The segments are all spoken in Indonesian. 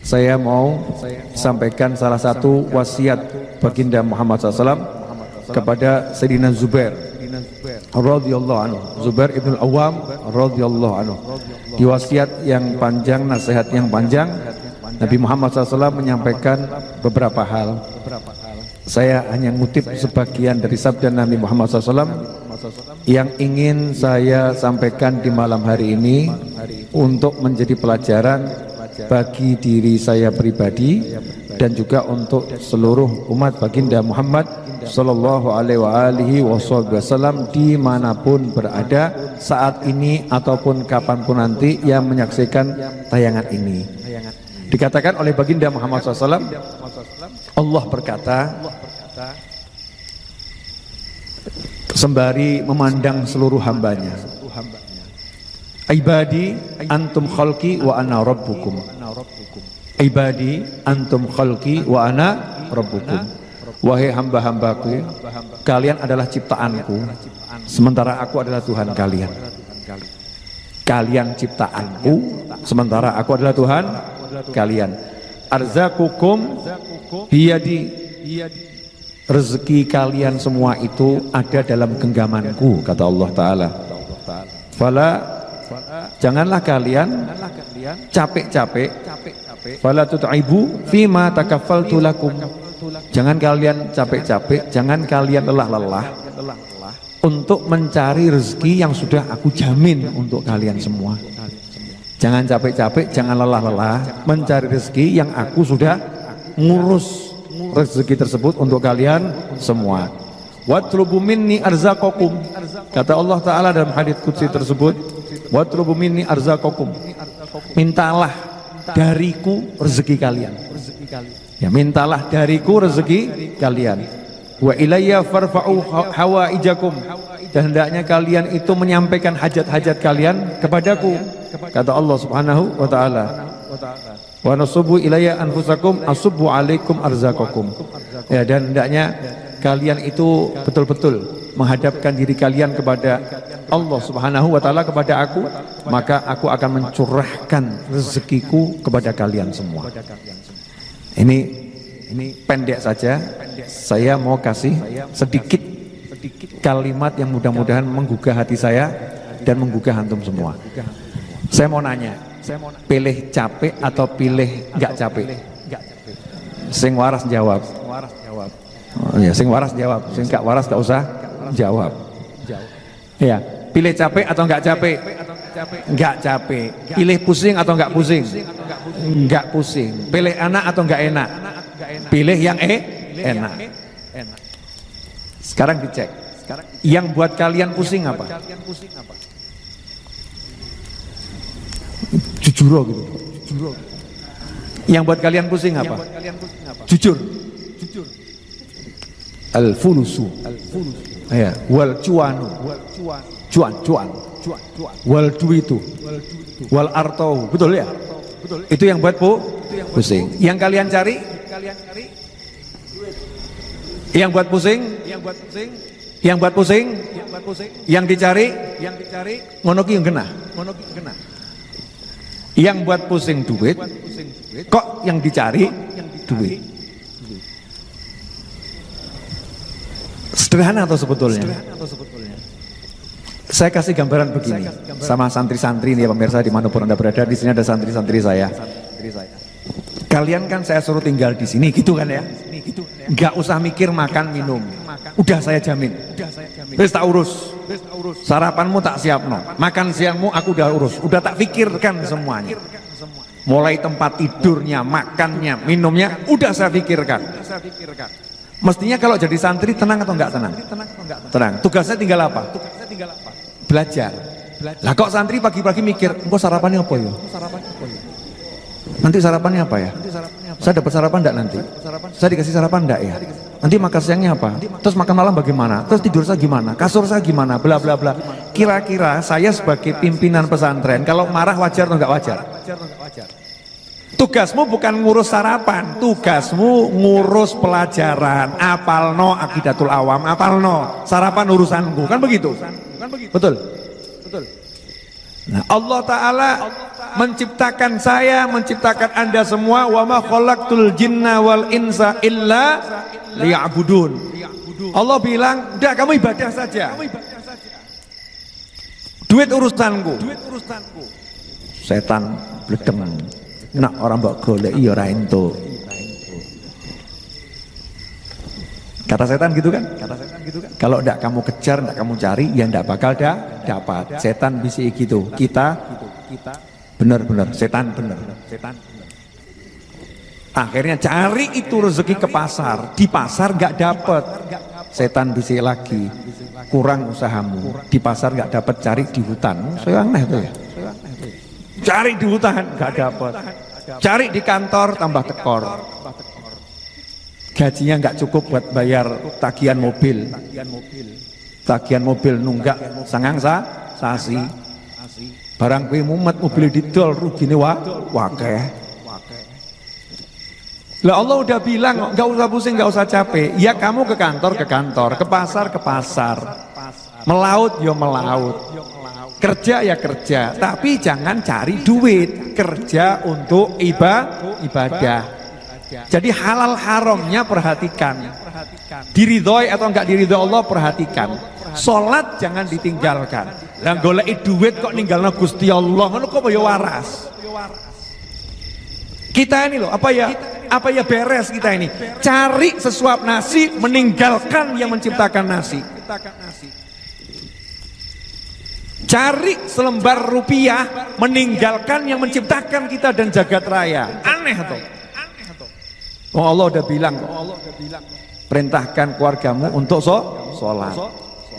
Saya mau sampaikan salah satu wasiat baginda Muhammad SAW kepada Sayyidina Zubair radhiyallahu anhu, Zubair ibn al-Awwam radhiyallahu anhu. Di wasiat yang panjang, nasihat yang panjang, Nabi Muhammad SAW menyampaikan beberapa hal. Saya hanya ngutip sebagian dari sabda Nabi Muhammad SAW yang ingin saya sampaikan di malam hari ini untuk menjadi pelajaran bagi diri saya pribadi dan juga untuk seluruh umat baginda Muhammad sallallahu alaihi wasallam dimanapun berada saat ini ataupun kapanpun nanti yang menyaksikan tayangan ini. Dikatakan oleh baginda Muhammad SAW, Allah berkata sembari memandang seluruh hambanya, ibadi antum khalqi wa ana rabbukum. Ibadi antum khalqi wa ana rabbukum. Wahai hamba-hambaku, kalian adalah ciptaanku, sementara aku adalah Tuhan kalian. Kalian ciptaanku, sementara aku adalah Tuhan kalian. Arzakukum biyadi, rezeki kalian semua itu ada dalam genggamanku, kata Allah Ta'ala. Fala, janganlah kalian capek-capek, fala tut'ibu fima takaffaltu lakum. Jangan kalian capek-capek, jangan kalian lelah-lelah untuk mencari rezeki yang sudah aku jamin untuk kalian semua. Jangan capek-capek, jangan lelah-lelah mencari rezeki yang aku sudah ngurus rezeki tersebut untuk kalian semua. Watlubu minni arzaqakum, kata Allah Ta'ala dalam hadits qudsi tersebut, watlubu minni arzaqakum, mintalah dariku rezeki kalian. Ya, mintalah dariku rezeki kalian. Wa ilayya farfa'u hawaijakum, dan hendaknya kalian itu menyampaikan hajat-hajat kalian kepadaku, kata Allah Subhanahu wa Ta'ala. Wa nasubu ilayya anfusakum asubbu alaikum arzaqakum. Ya, dan hendaknya kalian itu betul-betul menghadapkan diri kalian kepada Allah Subhanahu wa Ta'ala, kepada aku, maka aku akan mencurahkan rezekiku kepada kalian semua. Ini pendek saja, saya mau kasih sedikit kalimat yang mudah-mudahan menggugah hati saya dan menggugah antum semua. Saya mau nanya, pilih capek atau pilih nggak capek? Sing waras jawab. Oh, ya, sing waras jawab, sing nggak waras nggak usah jawab. Ya, pilih capek atau nggak capek? Nggak capek. Pilih pusing atau nggak pusing? Nggak pusing. Pilih enak atau nggak enak? Pilih yang enak. Sekarang dicek, yang buat kalian pusing apa? Jujur gitu. Yang buat kalian pusing apa? Jujur. Al-fulusu, ya, wal cuanu, cuan, wal duitu, wal artau, betul ya? Itu yang buat pusing. Yang kalian cari, yang buat pusing, yang dicari, ngono ki yang kena. Yang buat pusing duit, kok yang dicari duit. Sederhana atau sebetulnya? Saya kasih gambaran begini sama santri-santri ini ya pemirsa, dimanapun Anda berada. Di sini ada santri-santri saya. Kalian kan saya suruh tinggal di sini gitu kan ya? Nggak usah mikir makan minum, udah saya jamin. Wis tak urus. Sarapanmu tak siapno, makan siangmu aku udah urus, udah tak pikirkan semuanya. Mulai tempat tidurnya, makannya, minumnya, udah saya pikirkan. Mestinya kalau jadi santri tenang atau enggak tenang? Tenang. Tugasnya tinggal apa? Belajar. Lah kok santri pagi-pagi mikir, engko sarapannya apa ya? Nanti sarapannya apa ya? Saya dapat sarapan enggak nanti? Saya dikasih sarapan enggak ya? Nanti makan siangnya apa? Terus makan malam bagaimana? Terus tidur saya gimana? Kasur saya gimana? Bla bla bla. Kira-kira saya sebagai pimpinan pesantren kalau marah wajar atau enggak wajar? Tugasmu bukan ngurus sarapan, tugasmu ngurus pelajaran. Apalno Aqidatul Awam, apalno. Sarapan urusanku, kan begitu? Betul. Nah, Allah Ta'ala menciptakan saya, menciptakan Anda semua. Wa ma khalaqtul jinna wal insa illa liya'budun. Allah bilang, udah kamu ibadah saja. Duit urusanku. Setan bledem. Nak orang mbok goleki ya ora entuk. Kata setan gitu kan? Kalau tidak kamu kejar, tidak kamu cari, ya tidak bakal dapat. Setan bisa gitu. Kita benar-benar setan benar. Akhirnya cari itu rezeki ke pasar. Di pasar nggak dapat. Setan bisa lagi. Kurang usahamu. Di pasar nggak dapat, cari di hutan. Saya aneh tuh ya. Cari di hutan nggak dapat. Cari di kantor tambah tekor. Gajinya nggak cukup buat bayar tagihan mobil. Tagihan mobil nunggak sangang sasi. Barang kuwi mumet mobil didol rugine wakeh. Lah Allah udah bilang nggak usah pusing, nggak usah capek. Ya kamu ke kantor, ke pasar, melaut ya melaut. Kerja ya kerja, tapi jangan cari duit. Kerja untuk ibadah. Jadi halal haramnya perhatikan. Diridhoi atau enggak diridhoi Allah perhatikan. Salat jangan ditinggalkan. Lah goleki duit kok ninggalna Gusti Allah, ngono kok ya waras. Kita ini loh, apa ya beres kita ini. Cari sesuap nasi, meninggalkan yang menciptakan nasi. Cari selembar rupiah, meninggalkan yang menciptakan kita dan jagat raya. Aneh tuh. Oh Allah udah bilang, perintahkan keluargamu untuk sholat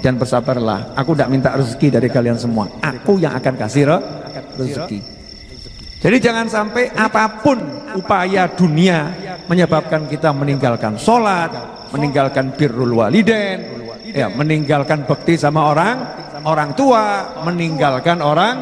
dan bersabarlah. Aku tidak minta rezeki dari kalian semua. Aku yang akan kasih rezeki. Jadi jangan sampai apapun upaya dunia menyebabkan kita meninggalkan sholat, meninggalkan birrul walidain, ya, meninggalkan bakti sama orang tua, meninggalkan orang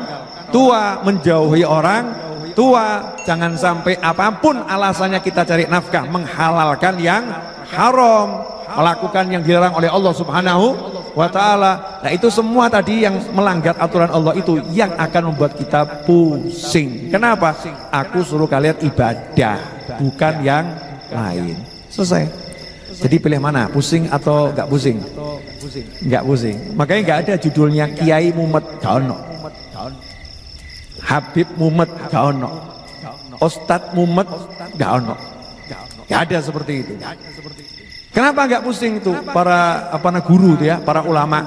tua, menjauhi orang tua. Jangan sampai apapun alasannya kita cari nafkah, menghalalkan yang haram, melakukan yang dilarang oleh Allah Subhanahu wa ta'ala. Nah itu semua tadi yang melanggar aturan Allah itu yang akan membuat kita pusing. Kenapa? Aku suruh kalian ibadah, bukan yang lain. Selesai. Jadi pilih mana? Pusing atau enggak pusing? Enggak pusing. Makanya enggak ada judulnya Kiai Mumet, gak ono. Habib Mumet, gak ono. Ustadz Mumet, gak ono. Gak ada seperti itu. Kenapa enggak pusing itu para guru itu ya, para ulama.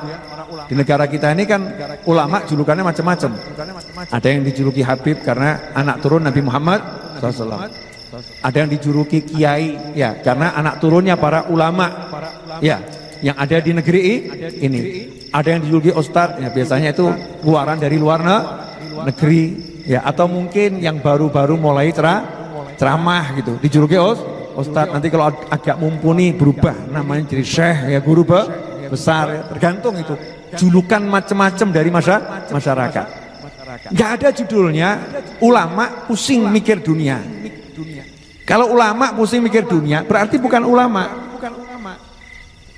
Di negara kita ini kan ulama julukannya macam-macam. Ada yang dijuluki Habib karena anak turun Nabi Muhammad SAW. Ada yang dijuluki Kiai ya karena anak turunnya para ulama ya yang ada di negeri ini. Ada yang dijuluki Ustadz ya biasanya itu keluaran dari luar negeri ya, atau mungkin yang baru-baru mulai ceramah gitu dijuluki Ustadz. Nanti kalau agak mumpuni berubah namanya jadi syekh ya, guru besar ya. Tergantung itu julukan macam-macam dari masyarakat. Nggak ada judulnya ulama pusing mikir dunia. Kalau ulama pusing mikir dunia berarti bukan ulama.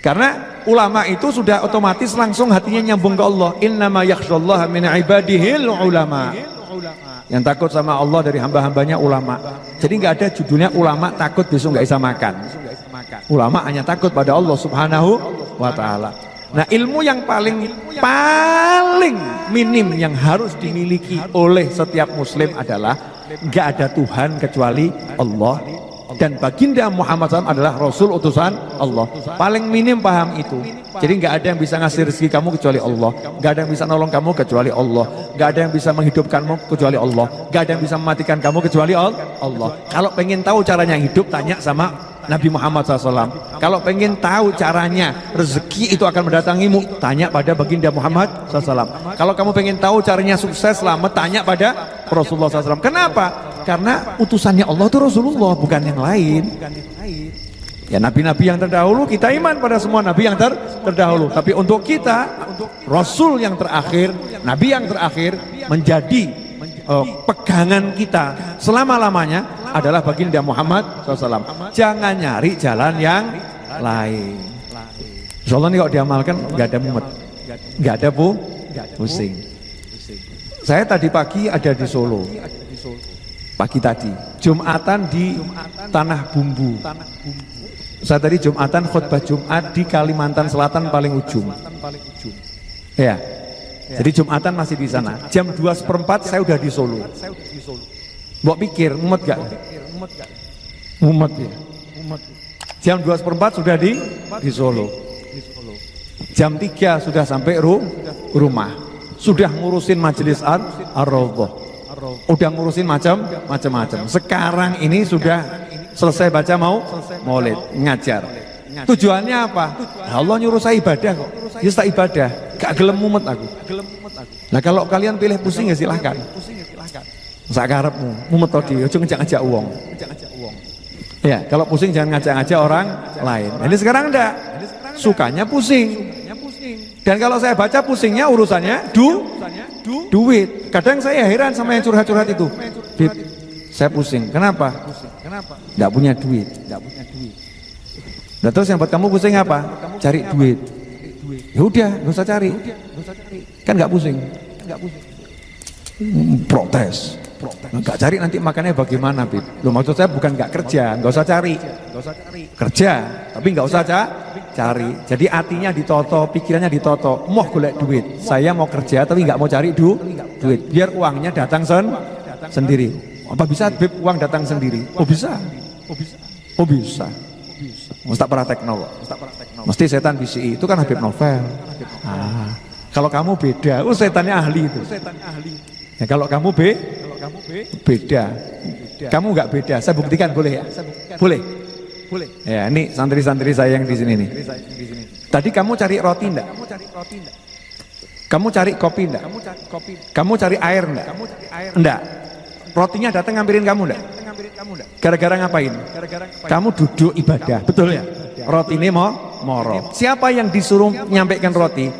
Karena ulama itu sudah otomatis langsung hatinya nyambung ke Allah. Innama yakhshallaha min ibadihil ulama. Yang takut sama Allah dari hamba-hambanya ulama. Jadi nggak ada judulnya ulama takut besok nggak bisa makan. Ulama hanya takut pada Allah Subhanahu wa ta'ala. Nah ilmu yang paling minim yang harus dimiliki oleh setiap muslim adalah nggak ada Tuhan kecuali Allah. Dan baginda Muhammad SAW adalah Rasul utusan Allah. Paling minim paham itu. Jadi nggak ada yang bisa ngasih rezeki kamu kecuali Allah. Nggak ada yang bisa nolong kamu kecuali Allah. Nggak ada yang bisa menghidupkanmu kecuali Allah. Nggak ada yang bisa mematikan kamu kecuali Allah. Kalau pengen tahu caranya hidup, tanya sama Nabi Muhammad SAW. Kalau pengen tahu caranya rezeki itu akan mendatangimu, tanya pada baginda Muhammad SAW. Kalau kamu pengen tahu caranya sukses selamat, tanya pada Rasulullah SAW. Kenapa? Karena utusannya Allah itu Rasulullah, bukan yang lain. Ya nabi-nabi yang terdahulu, kita iman pada semua nabi yang terdahulu. Tapi untuk kita, Rasul yang terakhir, nabi yang terakhir menjadi pegangan kita selama-lamanya adalah baginda Muhammad SAW. Jangan nyari jalan yang lain. Insyaallah ini kalau diamalkan nggak ada mumet, nggak ada pusing. Saya tadi pagi ada di Solo. pagi tadi. Jumatan di Tanah Bumbu. Saya tadi Jumatan khutbah Jumat di Kalimantan Selatan paling ujung. Ya. Jadi Jumatan masih di sana. Jam 2:15 saya udah di Solo. Mbok pikir mumet gak? Mumet ya. Jam 2:15 sudah di Solo. Jam 3 sudah sampai rumah. Sudah ngurusin majelis ar-rawdah. Udah ngurusin macam-macam. Sekarang ini sudah selesai baca maulid, ngajar. Tujuannya apa? Allah nyuruh saya ibadah kok. Ya tak ibadah, gak gelem mumet aku. Nah kalau kalian pilih pusing ya silahkan. Sakarepmu, mumet tadi, aja ngajak-ngajak uang. Ya, kalau pusing jangan ngajak-ngajak orang lain. Jadi sekarang enggak, sukanya pusing. Dan kalau saya baca pusingnya urusannya duit. Kadang saya heran sama yang curhat-curhat itu. Bib, saya pusing. Kenapa? Enggak punya duit. Nah terus yang buat kamu pusing apa? Cari duit. Ya udah, nggak usah cari. Kan nggak pusing. Protes. Nggak cari nanti makannya bagaimana, Bib? Loh maksud saya bukan nggak kerja, nggak usah cari. Kerja, tapi nggak usah cari. Jadi hatinya ditoto, pikirannya ditoto. Mau golek duit. Saya mau kerja tapi nggak mau cari duit. Biar uangnya datang sendiri. Apa bisa, Bib, uang datang sendiri? Oh bisa. Mesti praktekno kok. Mesti setan bisi itu kan Habib Novel. Kalau kamu beda, setannya ahli itu. Ya, kalau kamu beda. Kamu nggak beda. Saya buktikan boleh ya? Boleh. Ya, ini santri-santri saya yang di sini nih. Tadi kamu cari roti enggak? Kamu cari kopi enggak? Kamu cari air enggak? Enggak. Rotinya datang ngambilin kamu enggak? Gara-gara ngapain? Kamu duduk ibadah, betul ya? Roti ini moro. Siapa yang disuruh nyampaikan roti?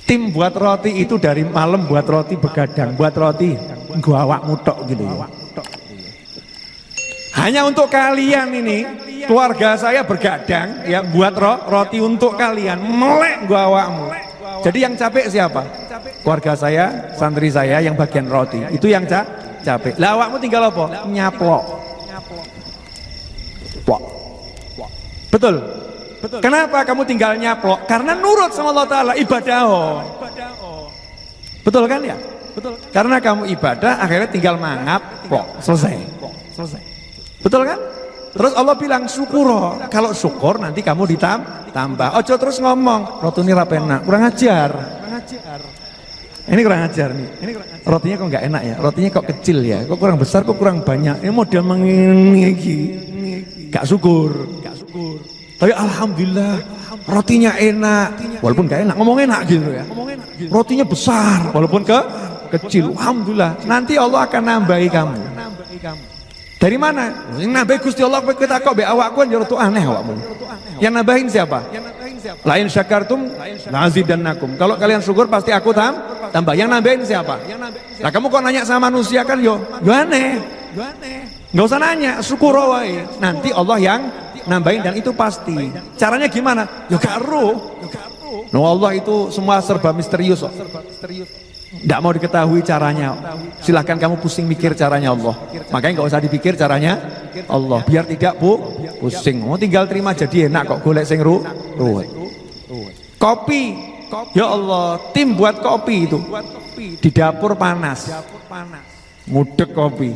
Tim buat roti itu dari malam buat roti begadang, buat roti gua awakmu tok gitu ya. Hanya untuk kalian ini, keluarga saya bergadang ya buat roti untuk kalian, melek gua awakmu. Jadi yang capek siapa? Keluarga saya, santri saya yang bagian roti. Itu yang capek. Lah awakmu tinggal apa? Nyaplok. Betul. Kenapa kamu tinggal nyaplok? Karena nurut sama Allah Ta'ala, ibadah. Betul kan ya? Betul. Karena kamu ibadah, akhirnya tinggal mangap, selesai. Betul kan? Terus Allah bilang syukur. Kalau syukur nanti kamu ditambah. Ojo terus ngomong, roti ini rapenak, kurang ajar. Ini kurang ajar nih. Rotinya kok nggak enak ya? Rotinya kok kecil ya? Kok kurang besar? Kok kurang banyak? Ini model menginggi. Gak syukur. Tapi alhamdulillah rotinya enak. Walaupun gak enak, ngomong enak gitu ya. Rotinya besar, walaupun kecil. Alhamdulillah. Nanti Allah akan nambahi kamu. Dari mana? Yang nambahi Gusti Allah kita kok be awakku yo tuh aneh awakmu. Yang nambahin siapa? Lain syakartum lazidannakum. Kalau kalian syukur pasti aku tambah. Yang nambahin siapa? Nah kamu kok nanya sama manusia kan yo aneh. Nggak usah nanya, syukur wae. Nanti Allah yang nambahin dan itu pasti. Caranya gimana? Ya karo. No Allah itu semua serba misterius. Nggak mau diketahui caranya. Silahkan kamu pusing mikir caranya Allah. Makanya nggak usah dipikir caranya Allah. Biar tidak pusing. Mau tinggal terima jadi enak kok golek sing ruwet. Kopi. Ya Allah, tim buat kopi itu. Di dapur panas. Ngudek kopi.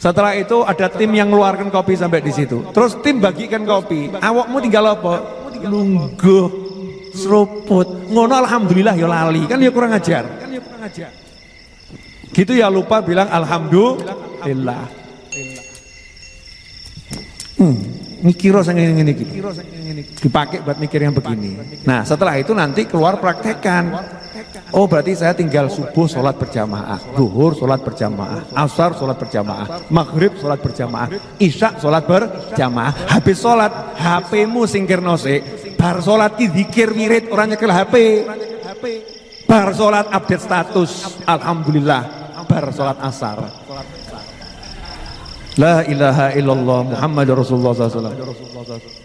Setelah itu ada tim yang ngeluarkan kopi sampai di situ. Terus tim bagikan kopi. Awakmu tinggal apa? Lungguh, seruput. Ngono alhamdulillah ya lali. Kan ya kurang ajar. Gitu ya lupa bilang alhamdulillah. Mikiro sang ini dipakai buat mikir yang begini. Nah setelah itu nanti keluar praktekan. Oh berarti saya tinggal subuh sholat berjamaah, zuhur sholat berjamaah, asar sholat berjamaah, maghrib sholat berjamaah, isya sholat berjamaah. Habis sholat HP-mu singkirno sik, bar sholat ki zikir wirid orang nyekel HP. Bar sholat update status, alhamdulillah. Bar sholat asar. La ilaha illallah Muhammadur Rasulullah SAW.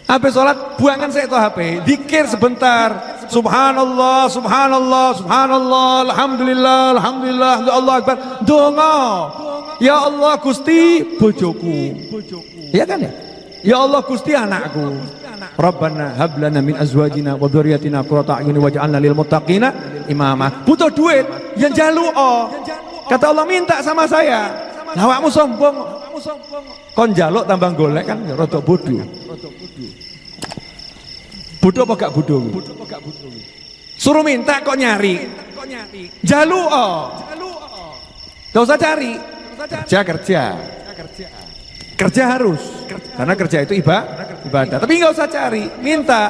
Habis sholat buangan saya itu HP, zikir sebentar. subhanallah, subhanallah, subhanallah, alhamdulillah, alhamdulillah, Allah akbar. Donga, ya Allah Gusti bojoku. Ya kan ya? Ya Allah Gusti anakku. Rabbana hab lana min azwajina wa dzurriyyatina qurrata a'yun waj'alna lil muttaqina imama. Butuh duit, yang njaluk. Kata Allah minta sama saya. Lah awakmu sombong. Kon njaluk tambah golek kan ya rada bodoh. Bodoh apa gak bodoh? Suruh minta kok nyari. Njaluk. Gak usah cari. Kerja. Kerja harus, karena kerja itu ibadah. Tapi nggak usah cari, minta.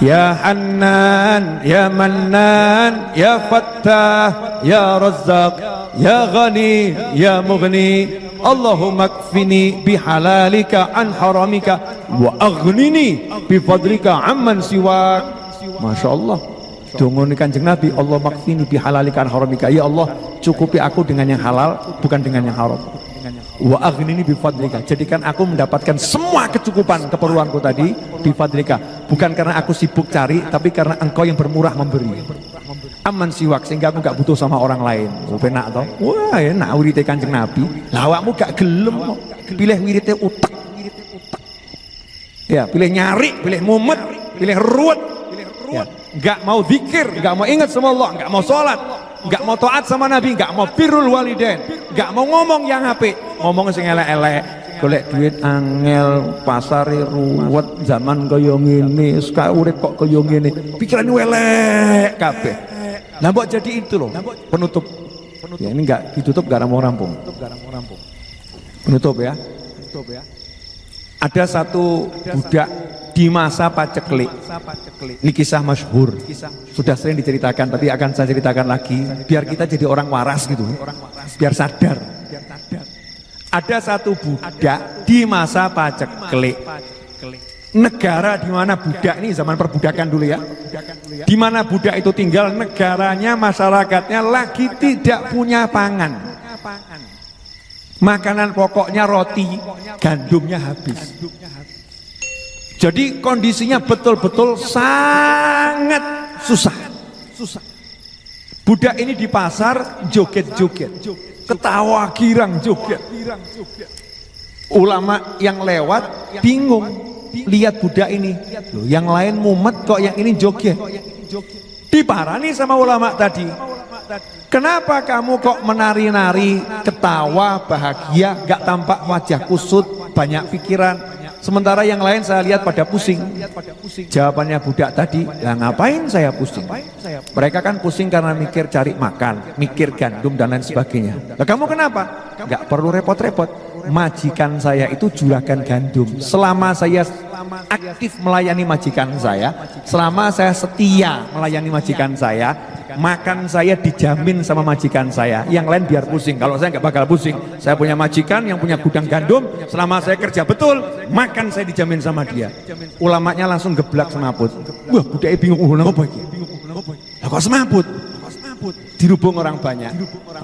Ya Hannan, ya Mannan, ya Fattah, ya Razzaq, ya Ghani, ya Mughni. Allahumma kfini bihalalika an haramika wa aghnini bifadlika amman siwak. Masya Allah. Dongone Kanjeng Nabi, Allah makfini bihalalika an haramika. Ya Allah, cukupi aku dengan yang halal, bukan dengan yang haram. Wa aghnini bifadlika, jadikan aku mendapatkan semua kecukupan keperluanku tadi bifadlika, bukan karena aku sibuk cari, tapi karena engkau yang bermurah memberi. Aman siwak, sehingga aku gak butuh sama orang lain. Penak toh? Wah enak wirite Kanjeng Nabi. Lah awakmu gak gelem pilih wirite utek. Ya, pilih nyari, pilih mumet, pilih ruwet. Ya, gak mau zikir, gak mau ingat sama Allah, gak mau sholat, gak mau taat sama Nabi, gak mau birrul walidain, gak mau ngomong yang apik, ngomong sing elek-elek, golek duit angel, pasare ruwet, zaman kaya ngene, sekaya urip kok kaya ngene, pikiran elek kabeh. Lah mbok jadi itu loh, penutup. Ya ini enggak ditutup gak rampung. Penutup ya. Ada satu budak di masa paceklik. Ini kisah masyhur. Sudah sering diceritakan, tapi akan saya ceritakan lagi biar kita jadi orang waras gitu. Biar sadar. Ada satu budak di masa paceklik. Negara di mana budak ini zaman perbudakan dulu ya. Di mana budak itu tinggal, negaranya, masyarakatnya lagi tidak punya pangan. Makanan pokoknya roti, gandumnya habis. Jadi kondisinya betul-betul sangat susah. Budak ini di pasar joget-joget, ketawa girang joget. Ulama yang lewat bingung lihat budak ini. Loh, yang lain mumet kok yang ini joget. Diparani sama ulama tadi. Kenapa kamu kok menari-nari, ketawa, bahagia, gak tampak wajah kusut, banyak pikiran? Sementara yang lain saya lihat pada pusing. Jawabannya budak tadi, lah ngapain saya pusing? Mereka kan pusing karena mikir cari makan, mikir gandum dan lain sebagainya. Lah kamu kenapa? Gak perlu repot-repot. Majikan saya itu juragan gandum. Selama saya aktif melayani majikan saya, selama saya setia melayani majikan saya, makan saya dijamin sama majikan saya. Yang lain biar pusing. Kalau saya nggak bakal pusing. Saya punya majikan yang punya gudang gandum. Selama saya kerja betul, makan saya dijamin sama dia. Ulamanya langsung geblak semaput. Wah, budaknya bingung. Kenapa iki? Lah kok semaput? Dirubung orang banyak.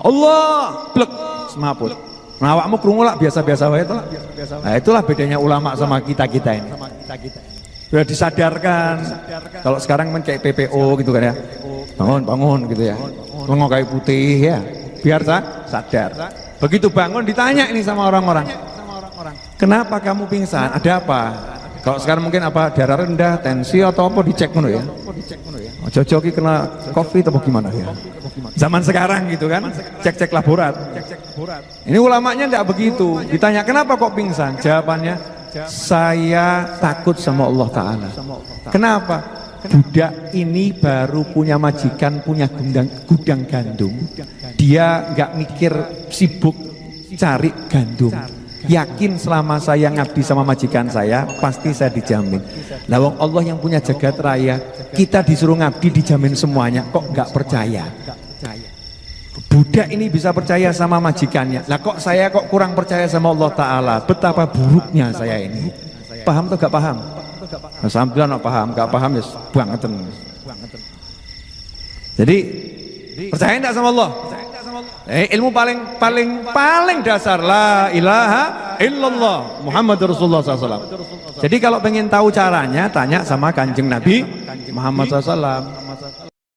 Allah, blek semaput. Nah, awakmu krungu lah biasa-biasa wae to. Nah, itulah bedanya ulama sama kita-kita ini. Sudah disadarkan. Kalau sekarang kayak PPO gitu kan ya. Bangun gitu ya. Lengo kayu putih ya. Biar sadar. Begitu bangun ditanya ini sama orang-orang. Kenapa kamu pingsan? Ada apa? Kalau sekarang mungkin apa darah rendah, tensi atau apa dicek ngono ya. Jojoki kena COVID atau gimana ya. Zaman sekarang gitu kan, cek-cek laborat. Ini ulamanya enggak begitu. Ditanya kenapa kok pingsan? Jawabannya, saya takut sama Allah Ta'ala. Kenapa? Budak ini baru punya majikan, punya gudang gandum. Dia enggak mikir sibuk cari gandum. Yakin selama saya ngabdi sama majikan saya, pasti saya dijamin. Lah wong Allah yang punya jagat raya, kita disuruh ngabdi dijamin semuanya, kok enggak percaya? Budak ini bisa percaya sama majikannya. Lah kok saya kok kurang percaya sama Allah Ta'ala? Betapa buruknya saya ini. Paham atau gak paham? Nah, sambil gak paham, gak paham ya bangetan. Jadi percaya enggak sama Allah? Ilmu paling dasar la ilaha illallah Muhammad Rasulullah SAW. Jadi kalau pengen tahu caranya, tanya sama Kanjeng Nabi Muhammad SAW.